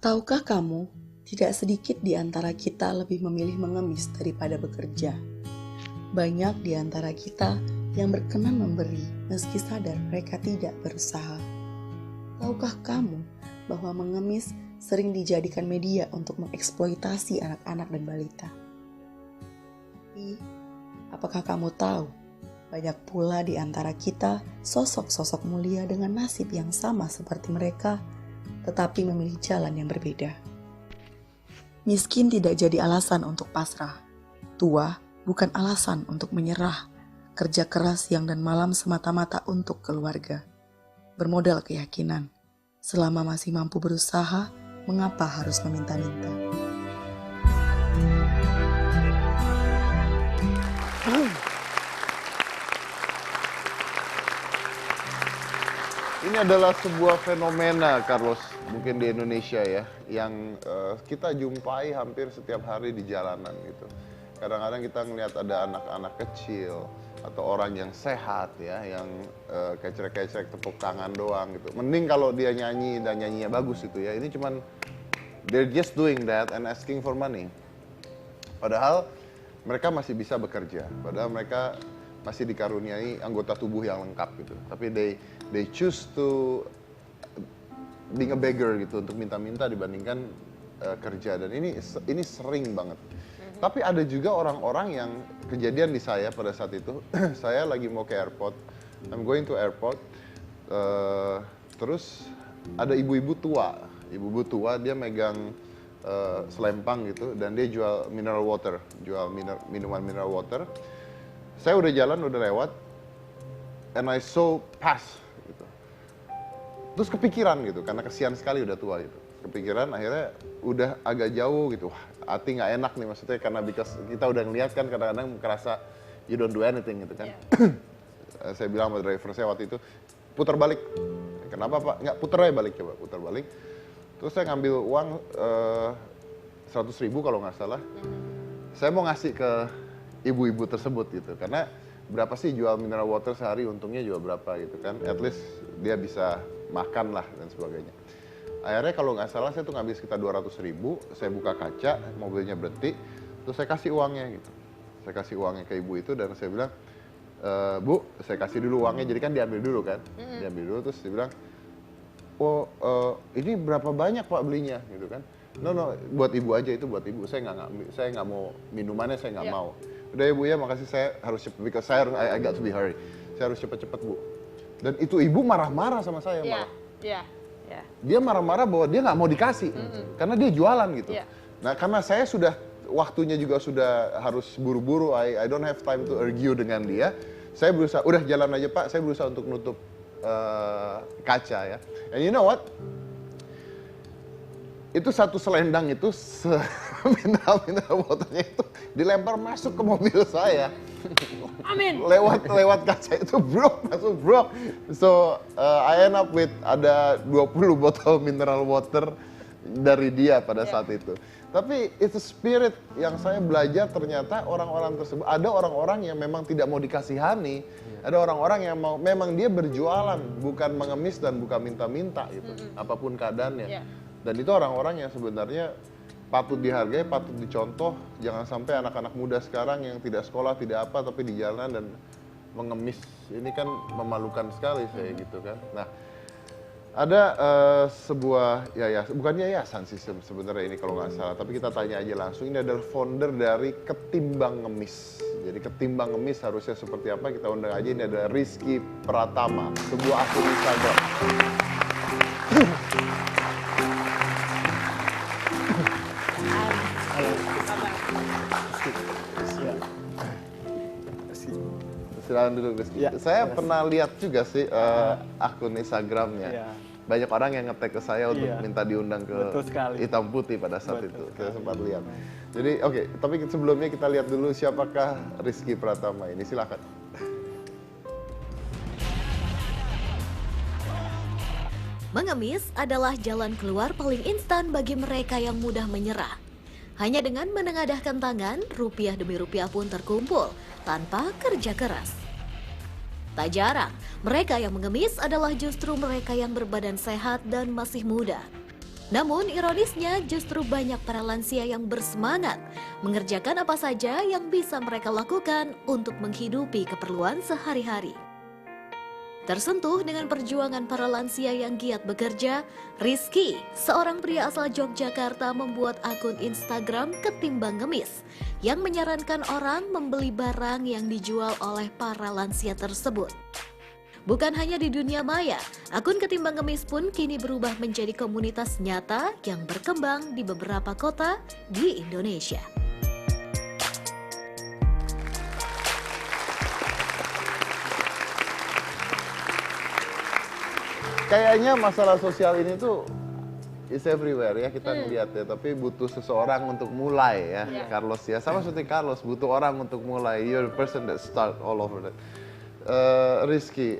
Tahukah kamu, tidak sedikit di antara kita lebih memilih mengemis daripada bekerja. Banyak di antara kita yang berkenan memberi meski sadar mereka tidak berusaha. Tahukah kamu bahwa mengemis sering dijadikan media untuk mengeksploitasi anak-anak dan balita? Tapi, apakah kamu tahu, banyak pula di antara kita sosok-sosok mulia dengan nasib yang sama seperti mereka, tetapi memilih jalan yang berbeda. Miskin tidak jadi alasan untuk pasrah. Tua bukan alasan untuk menyerah. Kerja keras siang dan malam semata-mata untuk keluarga. Bermodal keyakinan. Selama masih mampu berusaha, mengapa harus meminta-minta? Ini adalah sebuah fenomena, Carlos, mungkin di Indonesia ya, yang kita jumpai hampir setiap hari di jalanan gitu. Kadang-kadang kita ngelihat ada anak-anak kecil atau orang yang sehat ya, yang kecrek-kecrek tepuk tangan doang gitu. Mending kalau dia nyanyi dan nyanyinya bagus itu ya. Ini cuman they're just doing that and asking for money. Padahal mereka masih bisa bekerja. Padahal mereka masih dikaruniai anggota tubuh yang lengkap gitu. Tapi they choose to being a beggar gitu, untuk minta-minta dibandingkan kerja. Dan ini sering banget. Tapi ada juga orang-orang yang kejadian di saya pada saat itu. Saya lagi mau ke airport, I'm going to airport. Terus ada ibu-ibu tua. Ibu-ibu tua dia megang selempang gitu, dan dia jual mineral water, jual minuman mineral water. Saya udah jalan, udah lewat, and I saw pass gitu. Terus kepikiran gitu, karena kesian sekali udah tua gitu. Kepikiran, akhirnya udah agak jauh gitu. Wah, hati nggak enak nih, maksudnya karena because kita udah ngeliat kan, kadang-kadang kerasa you don't do anything gitu kan. Yeah. Saya bilang sama driver saya waktu itu, putar balik. Kenapa Pak? Nggak, putar aja balik, coba putar balik. Terus saya ngambil uang 100.000 kalau nggak salah. Saya mau ngasih ke ibu-ibu tersebut gitu, karena berapa sih jual mineral water sehari, untungnya juga berapa gitu kan, at least dia bisa makan lah dan sebagainya. Akhirnya kalau nggak salah saya tuh ngambil sekitar 200.000, saya buka kaca, mobilnya berhenti, terus saya kasih uangnya gitu. Saya kasih uangnya ke ibu itu dan saya bilang, Bu, saya kasih dulu uangnya, jadi kan diambil dulu kan, diambil dulu, terus dia bilang, oh ini berapa banyak Pak belinya gitu kan. No, buat ibu aja, itu buat ibu, saya nggak mau minumannya, saya nggak mau. Udah ya Bu ya, makasih, saya harus cepet, because saya harus, I got to be hurry. Saya harus cepet-cepet Bu. Dan itu ibu marah-marah sama saya malah. Dia marah-marah bahwa dia nggak mau dikasih, karena dia jualan gitu. Nah karena saya sudah, waktunya juga sudah harus buru-buru, I don't have time to argue dengan dia. Saya berusaha, udah jalan aja Pak, saya berusaha untuk nutup kaca ya. And you know what? Itu satu selendang itu, mineral waternya itu dilempar masuk ke mobil saya. Amin. Lewat kaca itu masuk bro. So I end up with ada 20 botol mineral water dari dia pada saat itu. Tapi itu spirit yang saya belajar, ternyata orang-orang tersebut, ada orang-orang yang memang tidak mau dikasihani, ada orang-orang yang mau, memang dia berjualan, bukan mengemis dan bukan minta-minta gitu, apapun keadaannya. Dan itu orang-orang yang sebenarnya patut dihargai, patut dicontoh. Jangan sampai anak-anak muda sekarang yang tidak sekolah, tidak apa, tapi di jalanan dan mengemis. Ini kan memalukan sekali saya gitu kan. Nah, ada sebuah yayasan, bukan yayasan sih sebenarnya ini kalau nggak salah, tapi kita tanya aja langsung. Ini adalah founder dari Ketimbang Ngemis. Jadi Ketimbang Ngemis harusnya seperti apa, kita undang aja. Ini ada Rizky Pratama, sebuah akun Instagram. Silakan duduk, Rizky. Saya pernah lihat juga sih akun Instagramnya. Banyak orang yang nge-tag ke saya untuk minta diundang ke Hitam Putih pada saat itu. Saya sempat lihat. Jadi oke, tapi sebelumnya kita lihat dulu siapakah Rizky Pratama ini. Silakan. Mengemis adalah jalan keluar paling instan bagi mereka yang mudah menyerah. Hanya dengan menengadahkan tangan, rupiah demi rupiah pun terkumpul tanpa kerja keras. Tak jarang, mereka yang mengemis adalah justru mereka yang berbadan sehat dan masih muda. Namun ironisnya justru banyak para lansia yang bersemangat mengerjakan apa saja yang bisa mereka lakukan untuk menghidupi keperluan sehari-hari. Tersentuh dengan perjuangan para lansia yang giat bekerja, Rizky, seorang pria asal Yogyakarta, membuat akun Instagram Ketimbang Ngemis yang menyarankan orang membeli barang yang dijual oleh para lansia tersebut. Bukan hanya di dunia maya, akun Ketimbang Ngemis pun kini berubah menjadi komunitas nyata yang berkembang di beberapa kota di Indonesia. Kayaknya masalah sosial ini tuh is everywhere ya, kita ngeliat ya, tapi butuh seseorang untuk mulai ya, Carlos ya. Sama seperti Carlos, butuh orang untuk mulai. You're the person that start all over that. Rizky,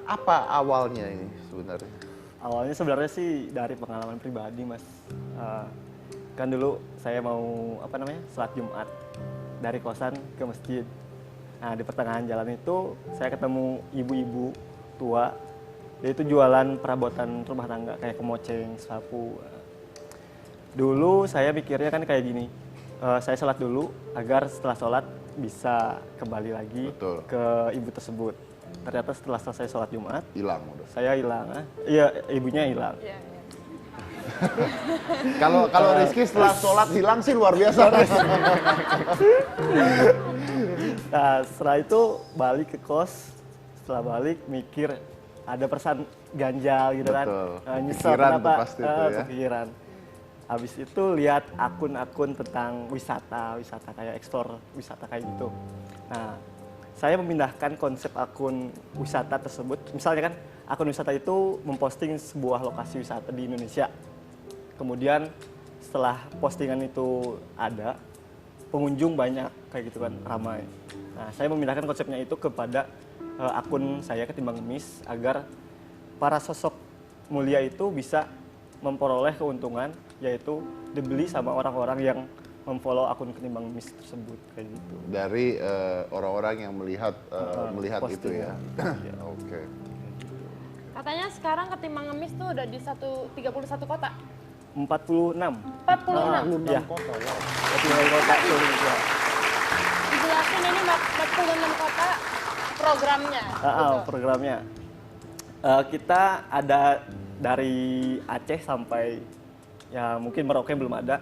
apa awalnya ini sebenarnya? Awalnya sebenarnya sih dari pengalaman pribadi, Mas. Kan dulu saya mau sholat Jumat dari kosan ke masjid. Nah, di pertengahan jalan itu saya ketemu ibu-ibu tua. Dia itu jualan perabotan rumah tangga kayak kemoceng, sapu. Dulu saya pikirnya kan kayak gini, saya sholat dulu agar setelah sholat bisa kembali lagi ke ibu tersebut. Ternyata setelah selesai sholat Jumat, Hilang udah. saya hilang. Iya, ibunya hilang. Kalau Rizky setelah sholat hilang sih luar biasa. Nah, setelah itu balik ke kos. Setelah balik mikir ada perasaan ganjal gitu kan. Nyesel Pikiran kenapa tuh pasti tuh ya. kepikiran. Habis itu lihat akun-akun tentang wisata kayak explore wisata kayak gitu. Nah, saya memindahkan konsep akun wisata tersebut. Misalnya kan akun wisata itu memposting sebuah lokasi wisata di Indonesia. Kemudian setelah postingan itu ada, pengunjung banyak kayak gitu kan, ramai. Nah, saya memindahkan konsepnya itu kepada akun saya Ketimbang Ngemis agar para sosok mulia itu bisa memperoleh keuntungan, yaitu dibeli sama orang-orang yang memfollow akun Ketimbang Ngemis tersebut kayak gitu. Dari orang-orang yang melihat itu ya. Iya. Oke. Katanya sekarang Ketimbang Ngemis tuh udah di 31 kota. 46. 46. Ya. Kota, wow. 46 kota Indonesia. Dijelasin ini 46 kota programnya. Programnya. Kita ada dari Aceh sampai ya mungkin Merauke belum ada,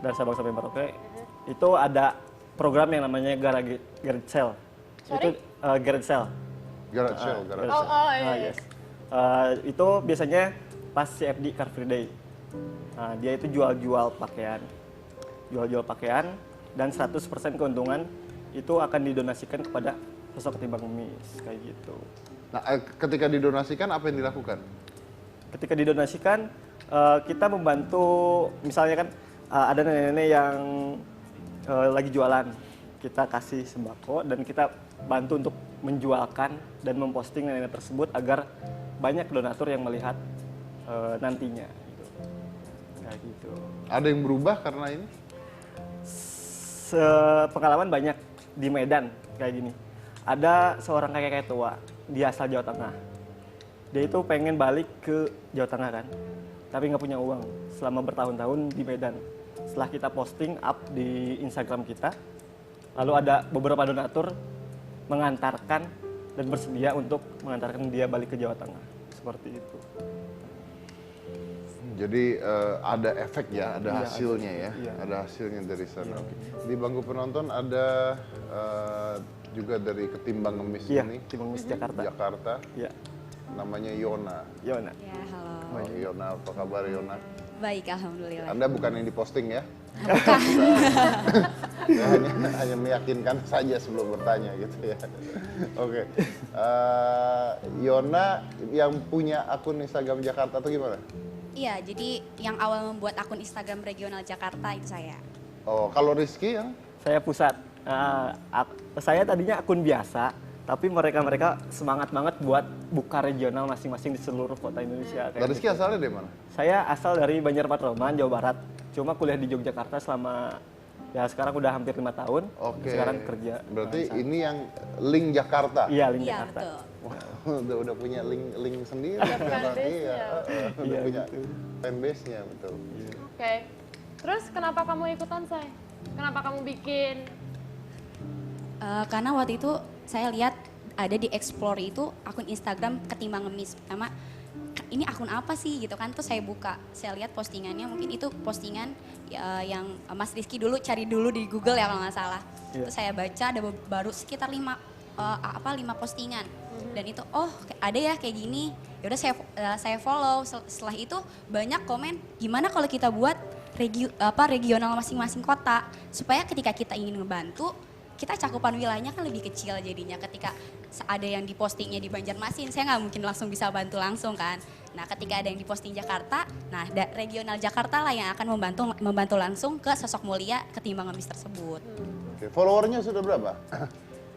dari Sabang sampai Merauke. Itu ada program yang namanya Garage Sale. Itu Garage Sale. Garage sale. Iya. Yes. Itu biasanya pas CFD Car Free Day. Nah, dia itu jual-jual pakaian. Jual-jual pakaian dan 100% keuntungan itu akan didonasikan kepada sosok Ketimbang Ngemis kayak gitu. Nah, ketika didonasikan apa yang dilakukan? Ketika didonasikan, kita membantu, misalnya kan ada nenek-nenek yang lagi jualan, kita kasih sembako dan kita bantu untuk menjualkan dan memposting nenek tersebut agar banyak donatur yang melihat nantinya. Gitu. Kayak gitu. Ada yang berubah karena ini? Pengalaman banyak di Medan kayak gini. Ada seorang kakek tua, dia asal Jawa Tengah. Dia itu pengen balik ke Jawa Tengah kan, tapi nggak punya uang selama bertahun-tahun di Medan. Setelah kita posting up di Instagram kita, lalu ada beberapa donatur mengantarkan dan bersedia untuk mengantarkan dia balik ke Jawa Tengah. Seperti itu. Jadi ada efek ya, ada hasilnya ya, iya. ada hasilnya dari sana. Oke. Di bangku penonton ada juga dari Ketimbang Ngemis ini. Ketimbang Ngemis Jakarta. Jakarta. Iya. Namanya Yona. Yona. Ya, halo. Oh, Yona, apa kabar Yona? Baik, alhamdulillah. Anda bukan yang diposting ya? Saya hanya meyakinkan saja sebelum bertanya gitu ya. Oke. Yona yang punya akun Instagram Jakarta itu gimana? Iya, jadi yang awal membuat akun Instagram regional Jakarta itu saya. Oh, kalau Rizky yang? Saya pusat. Saya tadinya akun biasa, tapi mereka semangat banget buat buka regional masing-masing di seluruh kota Indonesia. Dari Rizky asalnya dari mana? Saya asal dari Banjarmatroman, Jawa Barat. Cuma kuliah di Yogyakarta selama Ya sekarang udah hampir 5 tahun. Oke. Sekarang kerja. Berarti di sana. ini yang link Jakarta. Iya, link Iya, Jakarta. betul. udah punya link sendiri. fanbase-nya. Iya, udah Iya, punya gitu. fanbase-nya, betul. Oke. Terus kenapa kamu ikutan, Say? Kenapa kamu bikin? Karena waktu itu saya lihat ada di Explore itu akun Instagram Ketimbang Ngemis. Pertama, ini akun apa sih gitu kan? Terus saya buka, saya lihat postingannya, mungkin itu postingan yang Mas Rizky dulu cari dulu di Google ya kalau nggak salah. Iya. Terus saya baca ada baru sekitar 5 postingan. Dan itu ada ya kayak gini. Ya udah saya follow. Setelah itu banyak komen gimana kalau kita buat regional masing-masing kota supaya ketika kita ingin ngebantu kita cakupan wilayahnya kan lebih kecil jadinya. Ketika ada yang dipostingnya di Banjarmasin, saya nggak mungkin langsung bisa bantu langsung kan. Nah ketika ada yang diposting Jakarta, nah regional Jakarta lah yang akan membantu langsung ke sosok mulia Ketimbang Ngemis tersebut. Oke, followernya sudah berapa?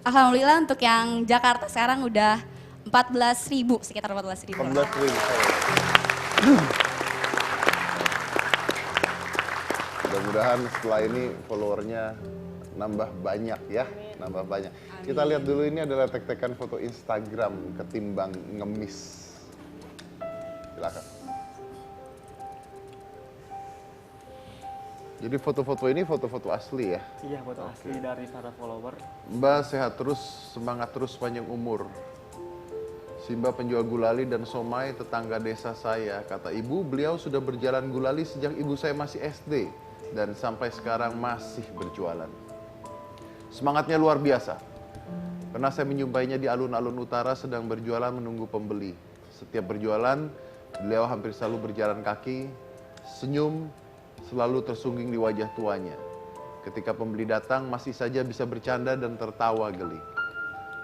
Alhamdulillah untuk yang Jakarta sekarang udah 14.000, sekitar 14.000. 14.000 follower. Mudah-mudahan setelah ini followernya nambah banyak ya, nambah banyak. Kita lihat dulu, ini adalah tek-tekan foto Instagram Ketimbang Ngemis. Silakan. Jadi foto-foto ini foto-foto asli ya. Iya, foto asli dari para follower. Mbak sehat terus, semangat terus panjang umur. Simba penjual gulali dan somai tetangga desa saya. Kata ibu, beliau sudah berjalan gulali sejak ibu saya masih SD. Dan sampai sekarang masih berjualan. Semangatnya luar biasa. Pernah saya menjumpainya di alun-alun utara sedang berjualan menunggu pembeli. Setiap berjualan, beliau hampir selalu berjalan kaki, senyum, selalu tersungging di wajah tuanya. Ketika pembeli datang, masih saja bisa bercanda dan tertawa geli.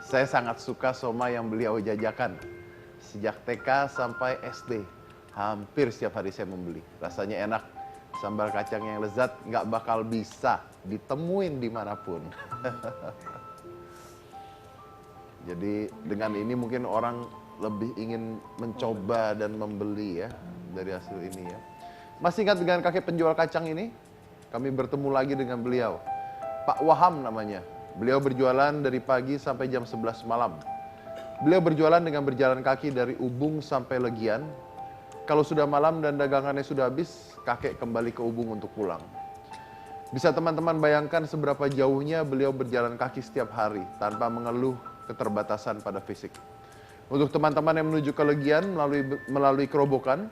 Saya sangat suka somai yang beliau jajakan. Sejak TK sampai SD, hampir setiap hari saya membeli. Rasanya enak, sambal kacang yang lezat nggak bakal bisa ditemuin dimanapun. Jadi dengan ini mungkin orang lebih ingin mencoba dan membeli ya dari hasil ini ya. Masih ingat dengan kakek penjual kacang ini? Kami bertemu lagi dengan beliau. Pak Waham namanya. Beliau berjualan dari pagi sampai jam 11 malam. Beliau berjualan dengan berjalan kaki dari Ubung sampai Legian. Kalau sudah malam dan dagangannya sudah habis, kakek kembali ke Ubung untuk pulang. Bisa teman-teman bayangkan seberapa jauhnya beliau berjalan kaki setiap hari tanpa mengeluh keterbatasan pada fisik. Untuk teman-teman yang menuju ke Legian melalui kerobokan,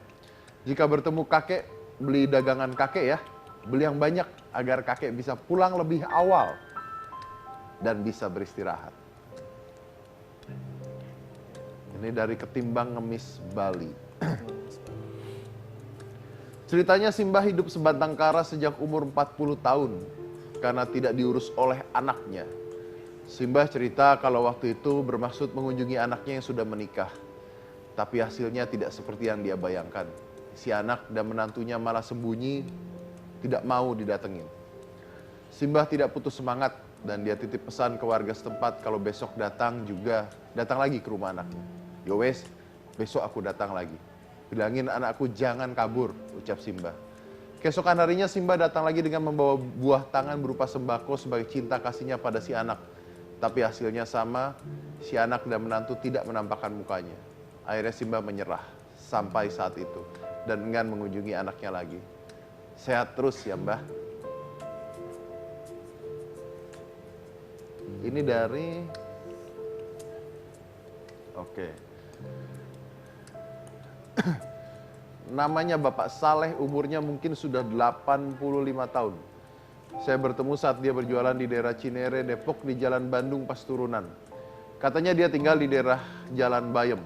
jika bertemu kakek, beli dagangan kakek ya, beli yang banyak agar kakek bisa pulang lebih awal dan bisa beristirahat. Ini dari Ketimbang Ngemis Bali. Ceritanya Simbah hidup sebatang kara sejak umur 40 tahun karena tidak diurus oleh anaknya. Simbah cerita kalau waktu itu bermaksud mengunjungi anaknya yang sudah menikah. Tapi hasilnya tidak seperti yang dia bayangkan. Si anak dan menantunya malah sembunyi, tidak mau didatengin. Simbah tidak putus semangat dan dia titip pesan ke warga setempat kalau besok datang lagi ke rumah anaknya. Yowes, besok aku datang lagi. Bilangin anakku jangan kabur, ucap Simbah. Keesokan harinya Simbah datang lagi dengan membawa buah tangan berupa sembako sebagai cinta kasihnya pada si anak. Tapi hasilnya sama, si anak dan menantu tidak menampakkan mukanya. Akhirnya Simbah menyerah sampai saat itu dan enggan mengunjungi anaknya lagi. Sehat terus ya Mbah. Ini dari namanya Bapak Saleh, umurnya mungkin sudah 85 tahun. Saya bertemu saat dia berjualan di daerah Cinere, Depok di Jalan Bandung pas turunan. Katanya dia tinggal di daerah Jalan Bayem.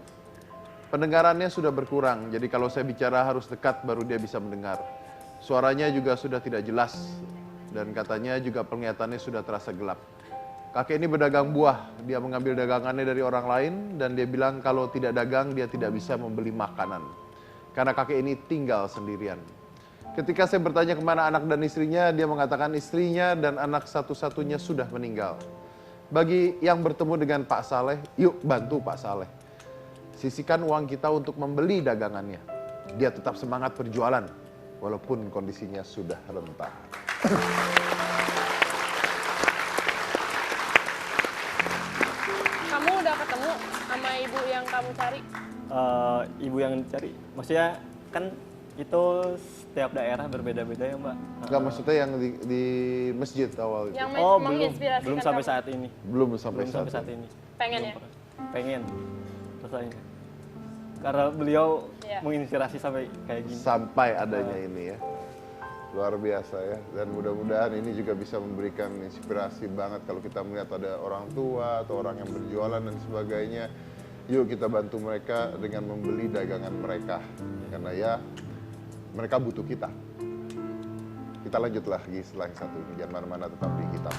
Pendengarannya sudah berkurang, jadi kalau saya bicara harus dekat baru dia bisa mendengar. Suaranya juga sudah tidak jelas dan katanya juga penglihatannya sudah terasa gelap. Kakek ini berdagang buah, dia mengambil dagangannya dari orang lain dan dia bilang kalau tidak dagang dia tidak bisa membeli makanan. Karena kakek ini tinggal sendirian. Ketika saya bertanya kemana anak dan istrinya, dia mengatakan istrinya dan anak satu-satunya sudah meninggal. Bagi yang bertemu dengan Pak Saleh, yuk bantu Pak Saleh. Sisihkan uang kita untuk membeli dagangannya. Dia tetap semangat berjualan, walaupun kondisinya sudah rentah. kamu cari? Ibu yang cari, maksudnya kan itu setiap daerah berbeda-beda ya Mbak. Enggak, maksudnya yang di masjid awal itu. Yang belum menginspirasikan belum sampai kamu? saat ini. Belum sampai Belum sampai saat saat ini. Pengen Belum ya? pernah. Pengen. Rasanya. Karena beliau Iya. menginspirasi sampai kayak gini. sampai adanya ini ya. Luar biasa ya, dan mudah-mudahan ini juga bisa memberikan inspirasi banget kalau kita melihat ada orang tua atau orang yang berjualan dan sebagainya. Yuk kita bantu mereka dengan membeli dagangan mereka, karena ya mereka butuh kita. Kita lanjut lagi setelah yang satu ini, jangan mana-mana, tetap di Hitam.